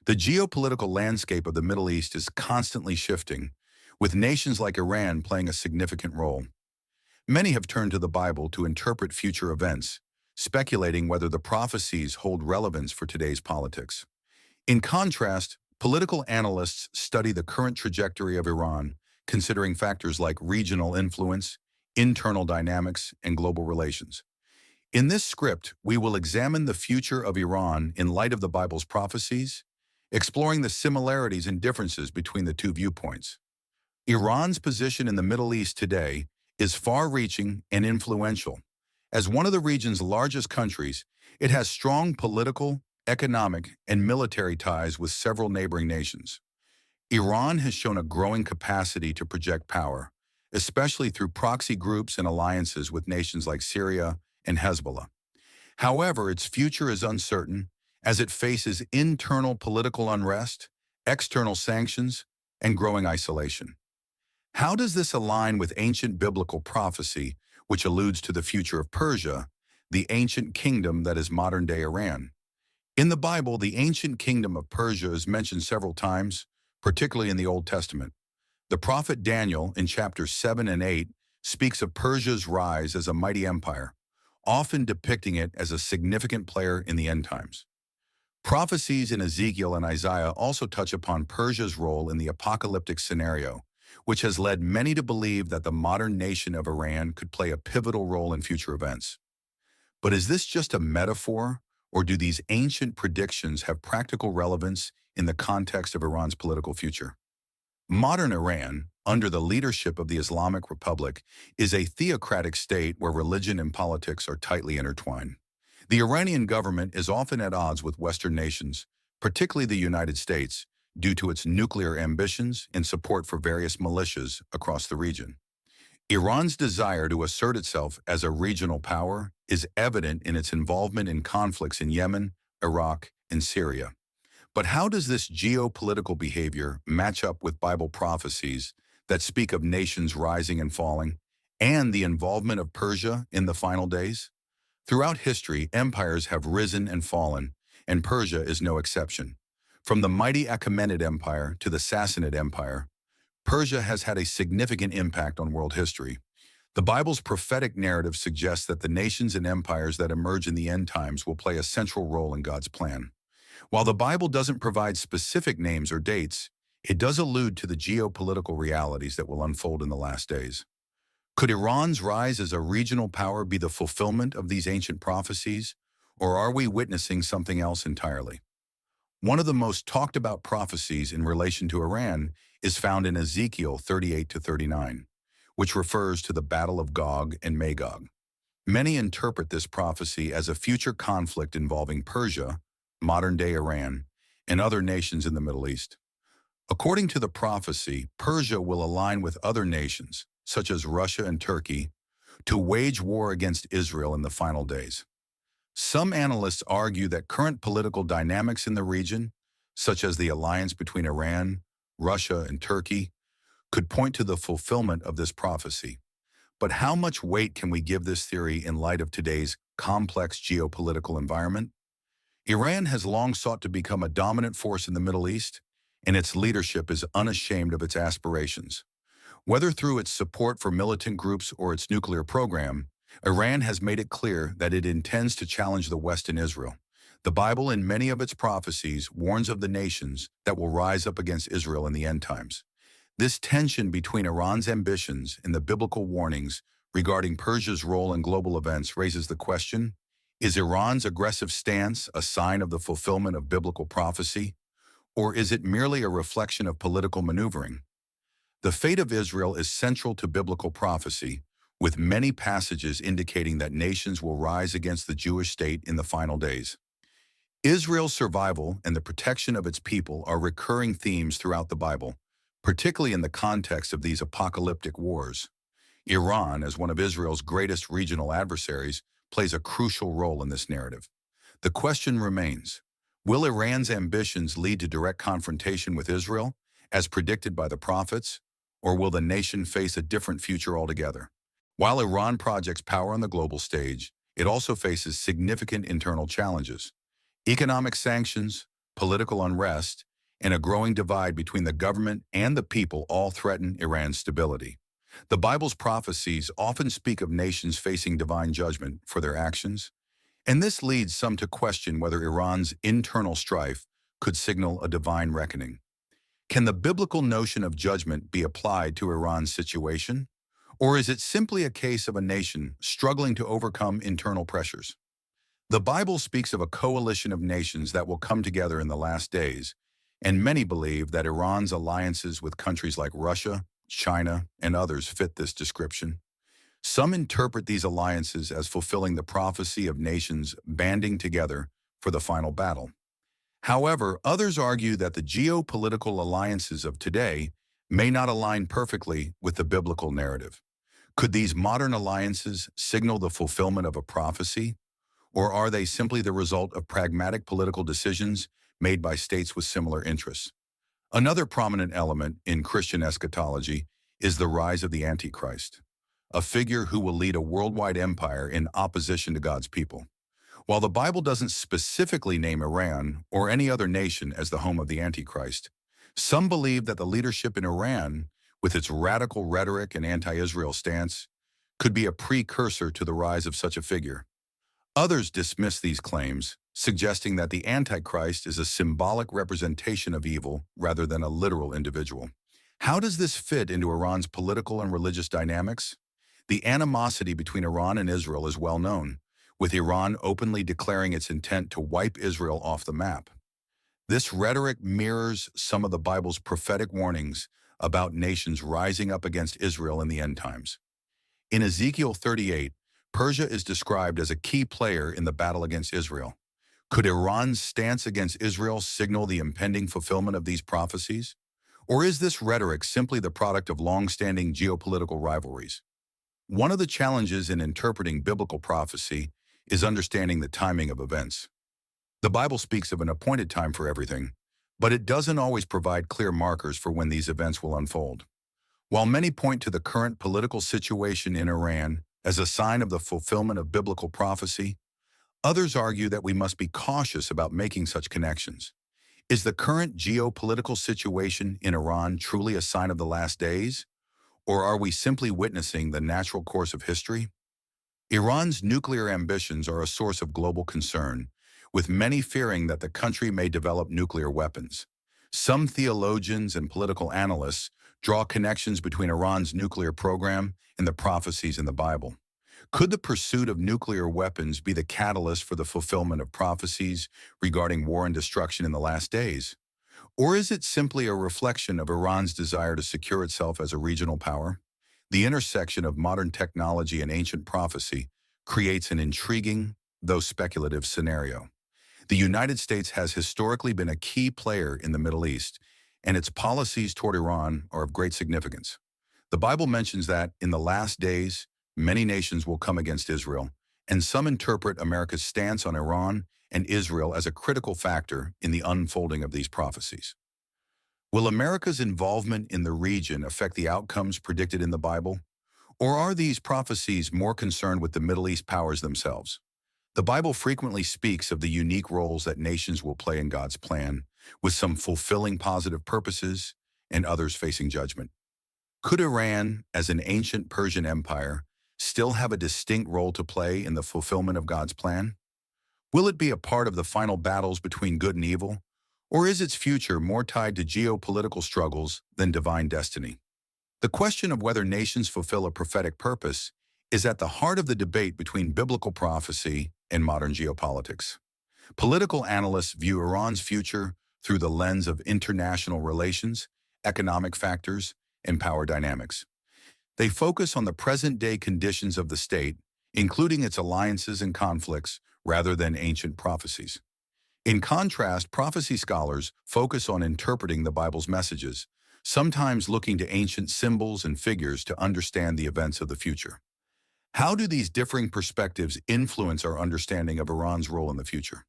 The geopolitical landscape of the Middle East is constantly shifting, with nations like Iran playing a significant role. Many have turned to the Bible to interpret future events, speculating whether the prophecies hold relevance for today's politics. In contrast, political analysts study the current trajectory of Iran, considering factors like regional influence, internal dynamics, and global relations. In this script, we will examine the future of Iran in light of the Bible's prophecies, exploring the similarities and differences between the two viewpoints. Iran's position in the Middle East today is far-reaching and influential. As one of the region's largest countries, it has strong political, economic, and military ties with several neighboring nations. Iran has shown a growing capacity to project power, especially through proxy groups and alliances with nations like Syria and Hezbollah. However, its future is uncertain as it faces internal political unrest, external sanctions, and growing isolation. How does this align with ancient biblical prophecy, which alludes to the future of Persia, the ancient kingdom that is modern-day Iran? In the Bible, the ancient kingdom of Persia is mentioned several times, particularly in the Old Testament. The prophet Daniel, in chapters 7 and 8, speaks of Persia's rise as a mighty empire, often depicting it as a significant player in the end times. Prophecies in Ezekiel and Isaiah also touch upon Persia's role in the apocalyptic scenario, which has led many to believe that the modern nation of Iran could play a pivotal role in future events. But is this just a metaphor, or do these ancient predictions have practical relevance in the context of Iran's political future? Modern Iran, under the leadership of the Islamic Republic, is a theocratic state where religion and politics are tightly intertwined. The Iranian government is often at odds with Western nations, particularly the United States, due to its nuclear ambitions and support for various militias across the region. Iran's desire to assert itself as a regional power is evident in its involvement in conflicts in Yemen, Iraq, and Syria. But how does this geopolitical behavior match up with Bible prophecies that speak of nations rising and falling, and the involvement of Persia in the final days? Throughout history, empires have risen and fallen, and Persia is no exception. From the mighty Achaemenid Empire to the Sassanid Empire, Persia has had a significant impact on world history. The Bible's prophetic narrative suggests that the nations and empires that emerge in the end times will play a central role in God's plan. While the Bible doesn't provide specific names or dates, it does allude to the geopolitical realities that will unfold in the last days. Could Iran's rise as a regional power be the fulfillment of these ancient prophecies, or are we witnessing something else entirely? One of the most talked about prophecies in relation to Iran is found in Ezekiel 38 to 39, which refers to the Battle of Gog and Magog. Many interpret this prophecy as a future conflict involving Persia, modern-day Iran, and other nations in the Middle East. According to the prophecy, Persia will align with other nations, such as Russia and Turkey, to wage war against Israel in the final days. Some analysts argue that current political dynamics in the region, such as the alliance between Iran, Russia, and Turkey, could point to the fulfillment of this prophecy. But how much weight can we give this theory in light of today's complex geopolitical environment? Iran has long sought to become a dominant force in the Middle East, and its leadership is unashamed of its aspirations. Whether through its support for militant groups or its nuclear program, Iran has made it clear that it intends to challenge the West and Israel. The Bible, in many of its prophecies, warns of the nations that will rise up against Israel in the end times. This tension between Iran's ambitions and the biblical warnings regarding Persia's role in global events raises the question, is Iran's aggressive stance a sign of the fulfillment of biblical prophecy, or is it merely a reflection of political maneuvering? The fate of Israel is central to biblical prophecy, with many passages indicating that nations will rise against the Jewish state in the final days. Israel's survival and the protection of its people are recurring themes throughout the Bible, particularly in the context of these apocalyptic wars. Iran, as one of Israel's greatest regional adversaries, plays a crucial role in this narrative. The question remains, will Iran's ambitions lead to direct confrontation with Israel, as predicted by the prophets, or will the nation face a different future altogether? While Iran projects power on the global stage, it also faces significant internal challenges. Economic sanctions, political unrest, and a growing divide between the government and the people all threaten Iran's stability. The Bible's prophecies often speak of nations facing divine judgment for their actions, and this leads some to question whether Iran's internal strife could signal a divine reckoning. Can the biblical notion of judgment be applied to Iran's situation? Or is it simply a case of a nation struggling to overcome internal pressures? The Bible speaks of a coalition of nations that will come together in the last days, and many believe that Iran's alliances with countries like Russia, China, and others fit this description. Some interpret these alliances as fulfilling the prophecy of nations banding together for the final battle. However, others argue that the geopolitical alliances of today may not align perfectly with the biblical narrative. Could these modern alliances signal the fulfillment of a prophecy, or are they simply the result of pragmatic political decisions made by states with similar interests? Another prominent element in Christian eschatology is the rise of the Antichrist, a figure who will lead a worldwide empire in opposition to God's people. While the Bible doesn't specifically name Iran or any other nation as the home of the Antichrist, some believe that the leadership in Iran, with its radical rhetoric and anti-Israel stance, could be a precursor to the rise of such a figure. Others dismiss these claims, suggesting that the Antichrist is a symbolic representation of evil rather than a literal individual. How does this fit into Iran's political and religious dynamics? The animosity between Iran and Israel is well known, with Iran openly declaring its intent to wipe Israel off the map. This rhetoric mirrors some of the Bible's prophetic warnings about nations rising up against Israel in the end times. In Ezekiel 38, Persia is described as a key player in the battle against Israel. Could Iran's stance against Israel signal the impending fulfillment of these prophecies? Or is this rhetoric simply the product of long-standing geopolitical rivalries? One of the challenges in interpreting biblical prophecy is understanding the timing of events. The Bible speaks of an appointed time for everything, but it doesn't always provide clear markers for when these events will unfold. While many point to the current political situation in Iran as a sign of the fulfillment of biblical prophecy, others argue that we must be cautious about making such connections. Is the current geopolitical situation in Iran truly a sign of the last days, or are we simply witnessing the natural course of history? Iran's nuclear ambitions are a source of global concern, with many fearing that the country may develop nuclear weapons. Some theologians and political analysts draw connections between Iran's nuclear program and the prophecies in the Bible. Could the pursuit of nuclear weapons be the catalyst for the fulfillment of prophecies regarding war and destruction in the last days? Or is it simply a reflection of Iran's desire to secure itself as a regional power? The intersection of modern technology and ancient prophecy creates an intriguing, though speculative, scenario. The United States has historically been a key player in the Middle East, and its policies toward Iran are of great significance. The Bible mentions that, in the last days, many nations will come against Israel, and some interpret America's stance on Iran and Israel as a critical factor in the unfolding of these prophecies. Will America's involvement in the region affect the outcomes predicted in the Bible? Or are these prophecies more concerned with the Middle East powers themselves? The Bible frequently speaks of the unique roles that nations will play in God's plan, with some fulfilling positive purposes and others facing judgment. Could Iran, as an ancient Persian empire, still have a distinct role to play in the fulfillment of God's plan? Will it be a part of the final battles between good and evil? Or is its future more tied to geopolitical struggles than divine destiny? The question of whether nations fulfill a prophetic purpose is at the heart of the debate between biblical prophecy and modern geopolitics. Political analysts view Iran's future through the lens of international relations, economic factors, and power dynamics. They focus on the present-day conditions of the state, including its alliances and conflicts, rather than ancient prophecies. In contrast, prophecy scholars focus on interpreting the Bible's messages, sometimes looking to ancient symbols and figures to understand the events of the future. How do these differing perspectives influence our understanding of Iran's role in the future?